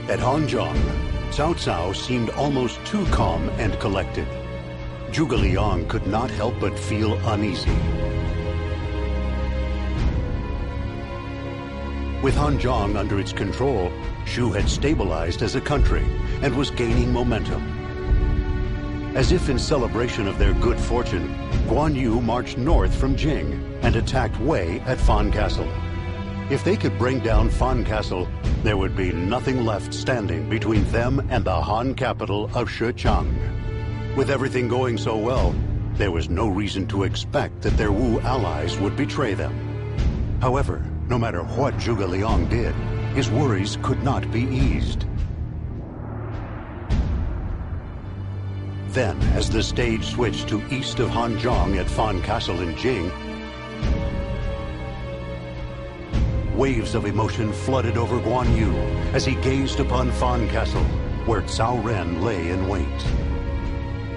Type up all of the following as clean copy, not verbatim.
At Hanzhong, Cao Cao seemed almost too calm and collected. Zhuge Liang could not help but feel uneasy. With Hanzhong under its control, Shu had stabilized as a country and was gaining momentum. As if in celebration of their good fortune, Guan Yu marched north from Jing and attacked Wei at Fan Castle. If they could bring down Fan Castle, there would be nothing left standing between them and the Han Capital of Xuchang. With everything going so well, there was no reason to expect that their Wu allies would betray them. However, no matter what Zhuge Liang did, his worries could not be eased. Then, as the stage switched to east of Hanzhong at Fan Castle in Jing, waves of emotion flooded over Guan Yu as he gazed upon Fan Castle, where Cao Ren lay in wait.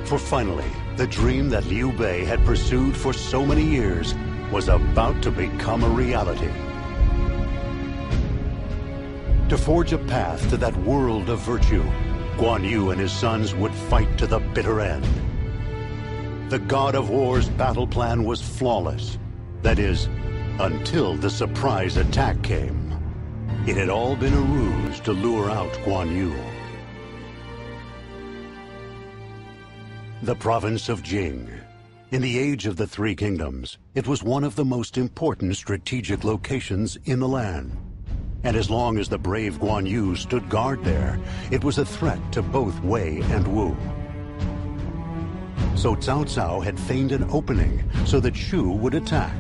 For finally, the dream that Liu Bei had pursued for so many years was about to become a reality. To forge a path to that world of virtue, Guan Yu and his sons would fight to the bitter end. The God of War's battle plan was flawless. That is, until the surprise attack came. It had all been a ruse to lure out Guan Yu. The province of Jing. In the age of the Three Kingdoms, it was one of the most important strategic locations in the land. And as long as the brave Guan Yu stood guard there, it was a threat to both Wei and Wu. So Cao Cao had feigned an opening so that Shu would attack.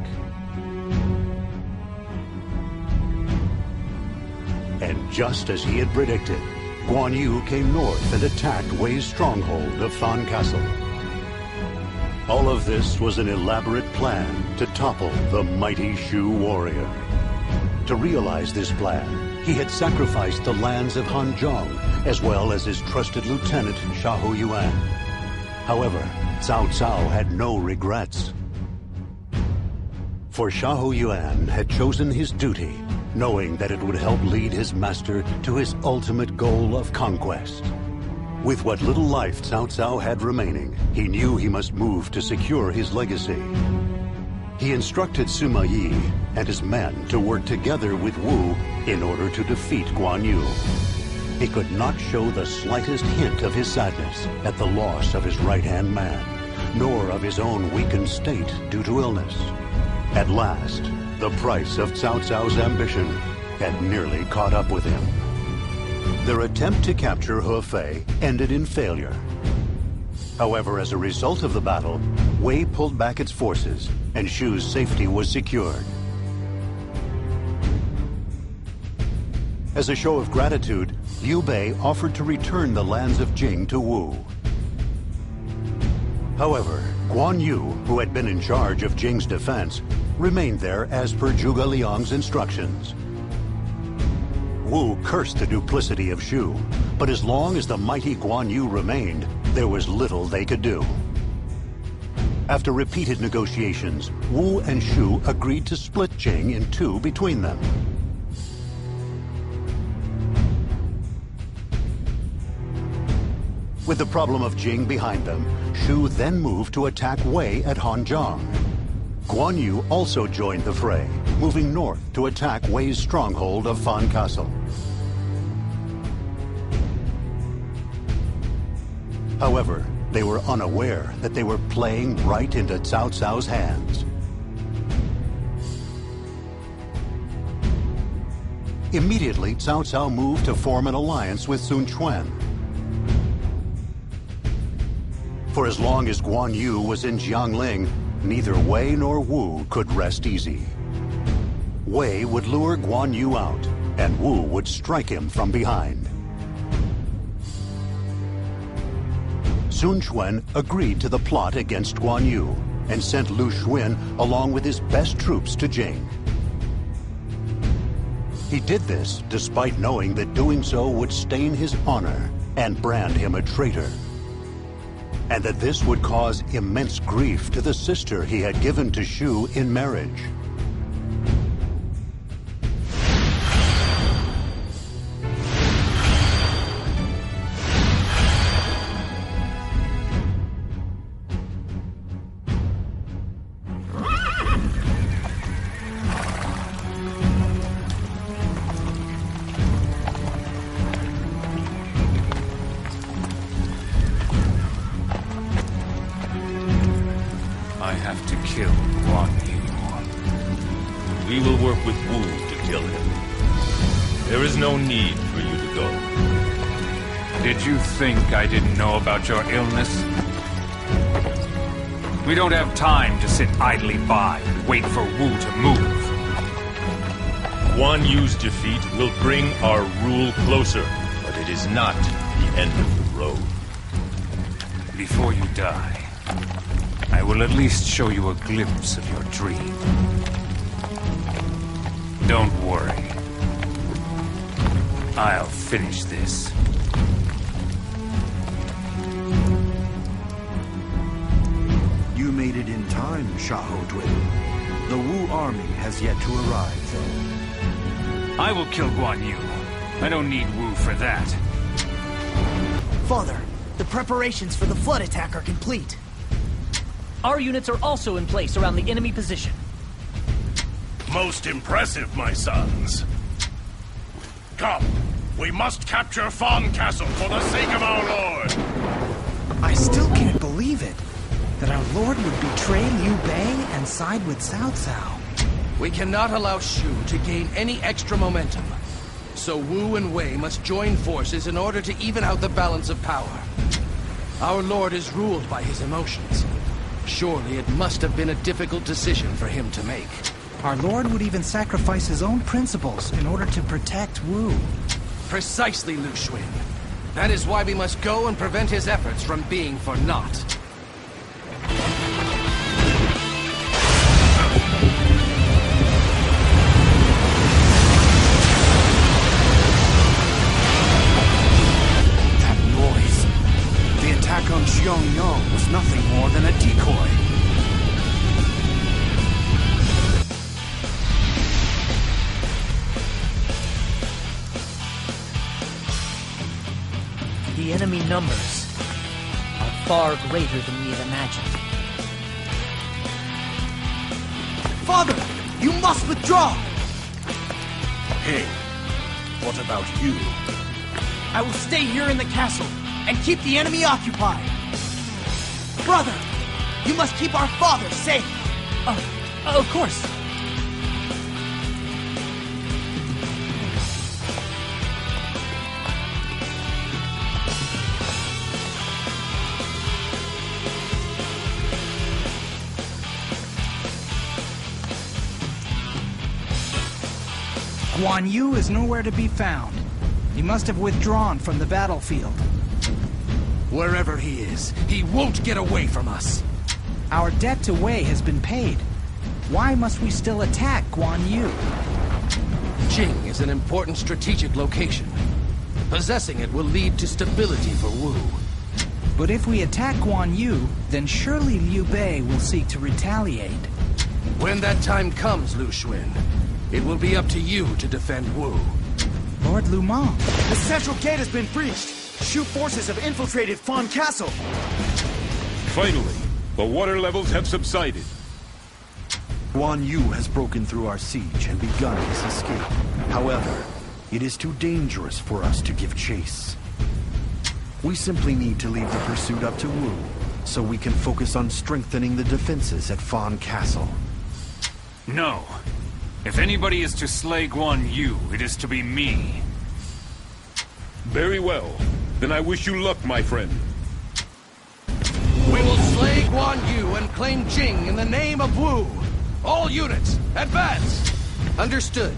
And just as he had predicted, Guan Yu came north and attacked Wei's stronghold of Fan Castle. All of this was an elaborate plan to topple the mighty Shu warrior. To realize this plan, he had sacrificed the lands of Hanzhong as well as his trusted lieutenant Xiahou Yuan. However, Cao Cao had no regrets. For Xiahou Yuan had chosen his duty, knowing that it would help lead his master to his ultimate goal of conquest. With what little life Cao Cao had remaining, he knew he must move to secure his legacy. He instructed Sima Yi and his men to work together with Wu in order to defeat Guan Yu. He could not show the slightest hint of his sadness at the loss of his right-hand man, nor of his own weakened state due to illness. At last, the price of Cao Cao's ambition had nearly caught up with him. Their attempt to capture Hefei ended in failure. However, as a result of the battle, Wei pulled back its forces, and Shu's safety was secured. As a show of gratitude, Liu Bei offered to return the lands of Jing to Wu. However, Guan Yu, who had been in charge of Jing's defense, remained there as per Zhuge Liang's instructions. Wu cursed the duplicity of Shu, but as long as the mighty Guan Yu remained, there was little they could do. After repeated negotiations, Wu and Shu agreed to split Jing in two between them. With the problem of Jing behind them, Shu then moved to attack Wei at Hanzhong. Guan Yu also joined the fray, moving north to attack Wei's stronghold of Fan Castle. However, they were unaware that they were playing right into Cao Cao's hands. Immediately, Cao Cao moved to form an alliance with Sun Quan. For as long as Guan Yu was in Jiangling, neither Wei nor Wu could rest easy. Wei would lure Guan Yu out, and Wu would strike him from behind. Sun Quan agreed to the plot against Guan Yu and sent Lu Xun along with his best troops to Jing. He did this despite knowing that doing so would stain his honor and brand him a traitor, and that this would cause immense grief to the sister he had given to Shu in marriage. We will work with Wu to kill him. There is no need for you to go. Did you think I didn't know about your illness? We don't have time to sit idly by and wait for Wu to move. Guan Yu's defeat will bring our rule closer, but it is not the end of the road. Before you die, I will at least show you a glimpse of your dream. Don't worry. I'll finish this. You made it in time, Xiahou Dui. The Wu army has yet to arrive, though. I will kill Guan Yu. I don't need Wu for that. Father, the preparations for the flood attack are complete. Our units are also in place around the enemy position. Most impressive, my sons. Come, we must capture Fan Castle for the sake of our lord. I still can't believe it. That our lord would betray Liu Bei and side with Cao Cao. We cannot allow Shu to gain any extra momentum. So Wu and Wei must join forces in order to even out the balance of power. Our lord is ruled by his emotions. Surely it must have been a difficult decision for him to make. Our lord would even sacrifice his own principles in order to protect Wu. Precisely, Lu Xun. That is why we must go and prevent his efforts from being for naught. That noise. The attack on Xiangyang was nothing more than a decoy. The enemy numbers are far greater than we had imagined. Father, you must withdraw! Hey, what about you? I will stay here in the castle and keep the enemy occupied. Brother, you must keep our father safe. Of course. Guan Yu is nowhere to be found. He must have withdrawn from the battlefield. Wherever he is, he won't get away from us. Our debt to Wei has been paid. Why must we still attack Guan Yu? Jing is an important strategic location. Possessing it will lead to stability for Wu. But if we attack Guan Yu, then surely Liu Bei will seek to retaliate. When that time comes, Lu Xun, it will be up to you to defend Wu. Lord Lu Meng. The central gate has been breached. Shu forces have infiltrated Fan Castle. Finally, the water levels have subsided. Guan Yu has broken through our siege and begun his escape. However, it is too dangerous for us to give chase. We simply need to leave the pursuit up to Wu, so we can focus on strengthening the defenses at Fan Castle. No. If anybody is to slay Guan Yu, it is to be me. Very well. Then I wish you luck, my friend. We will slay Guan Yu and claim Jing in the name of Wu. All units, advance! Understood.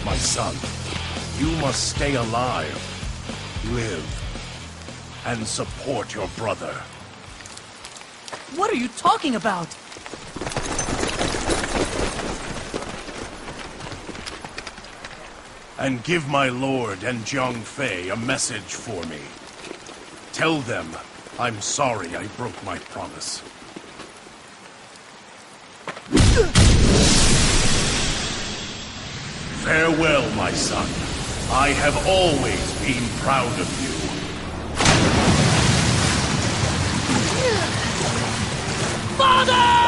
My son, you must stay alive, live, and support your brother. What are you talking about? And give my lord and Jiang Fei a message for me. Tell them I'm sorry I broke my promise. Farewell, my son. I have always been proud of you. Father!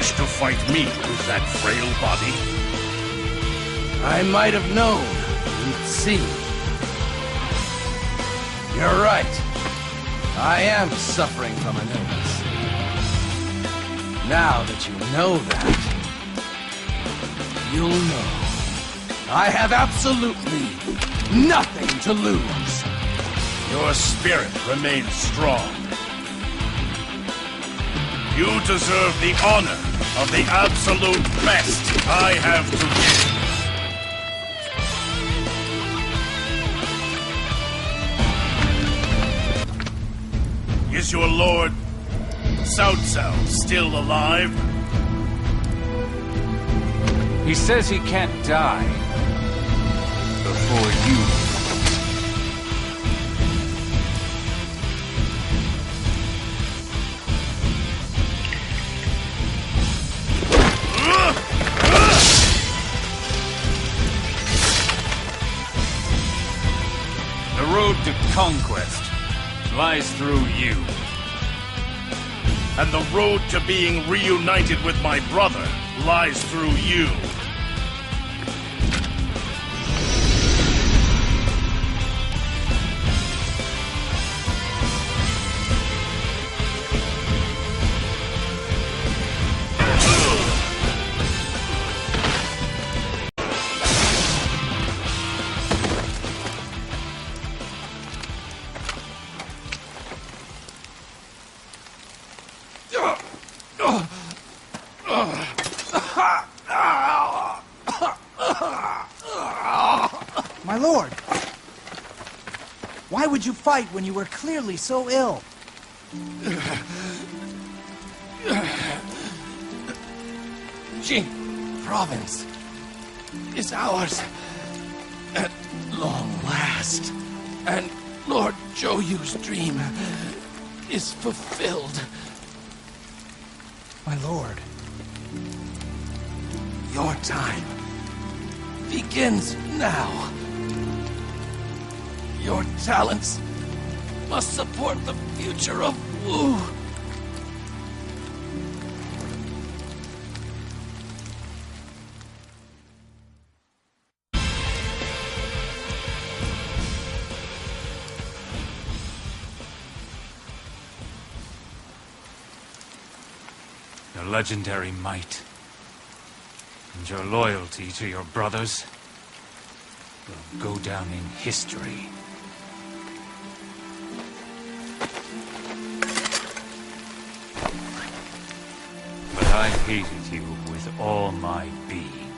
wish to fight me with that frail body? I might have known. You'd see. You're right. I am suffering from an illness. Now that you know that, you'll know I have absolutely nothing to lose. Your spirit remains strong. You deserve the honor of the absolute best I have to give. Is your lord Cao Cao still alive? He says he can't die before you. The road to conquest lies through you. And the road to being reunited with my brother lies through you. My lord! Why would you fight when you were clearly so ill? Jing province is ours at long last. And Lord Zhou Yu's dream is fulfilled. My lord. Your time begins now. Your talents must support the future of Wu. Your legendary might and your loyalty to your brothers will go down in history. But I hated you with all my being.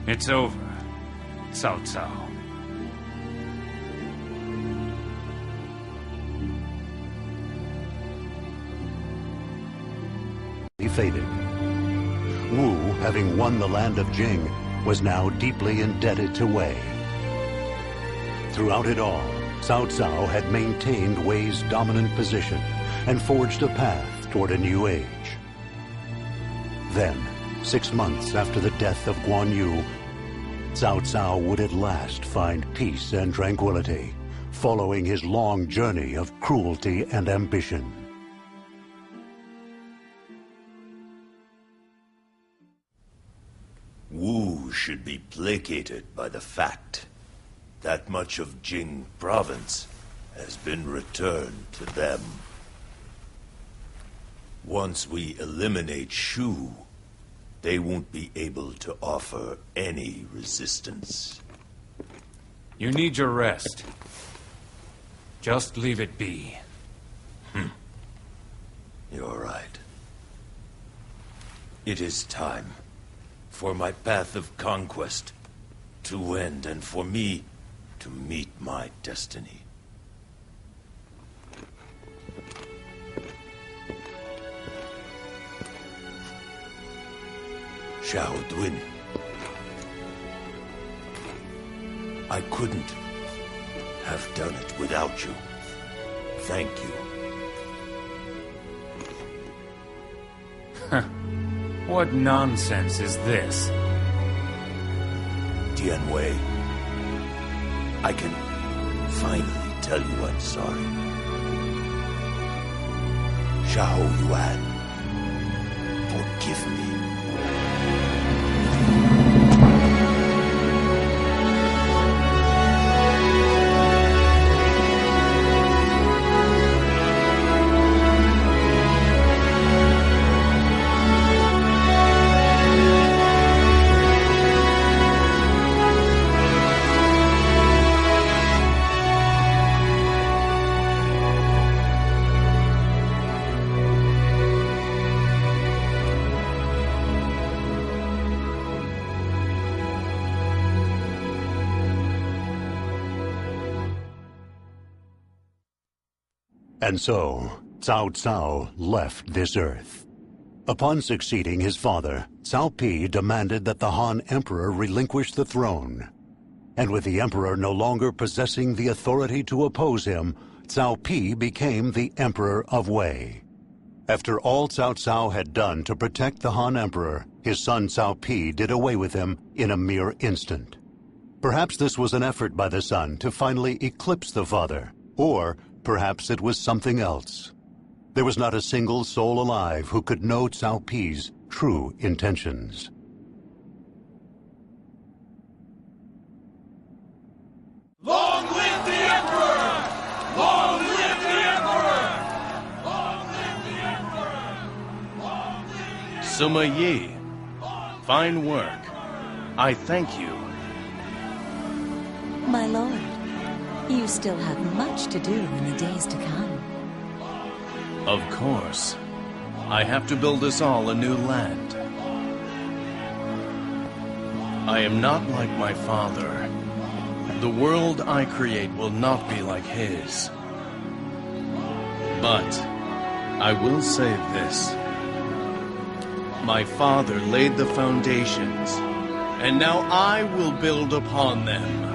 It's over, Cao Cao. Faded. Wu, having won the land of Jing, was now deeply indebted to Wei. Throughout it all, Cao Cao had maintained Wei's dominant position and forged a path toward a new age. Then, 6 months after the death of Guan Yu, Cao Cao would at last find peace and tranquility, following his long journey of cruelty and ambition. Wu should be placated by the fact that much of Jing province has been returned to them. Once we eliminate Shu, they won't be able to offer any resistance. You need your rest. Just leave it be. You're right. It is time for my path of conquest to end and for me to meet my destiny. Xiao Dun, I couldn't have done it without you. Thank you. What nonsense is this? Tian Wei, I can finally tell you I'm sorry. Xiao Yuan, forgive me. And so, Cao Cao left this earth. Upon succeeding his father, Cao Pi demanded that the Han Emperor relinquish the throne. And with the Emperor no longer possessing the authority to oppose him, Cao Pi became the Emperor of Wei. After all Cao Cao had done to protect the Han Emperor, his son Cao Pi did away with him in a mere instant. Perhaps this was an effort by the son to finally eclipse the father, or perhaps it was something else. There was not a single soul alive who could know Cao Pi's true intentions. Long live the Emperor! Long live the Emperor! Long live the Emperor! Long live the Emperor! Sima Yi, fine work. I thank you. My lord, you still have much to do in the days to come. Of course. I have to build us all a new land. I am not like my father. The world I create will not be like his. But I will say this. My father laid the foundations, and now I will build upon them.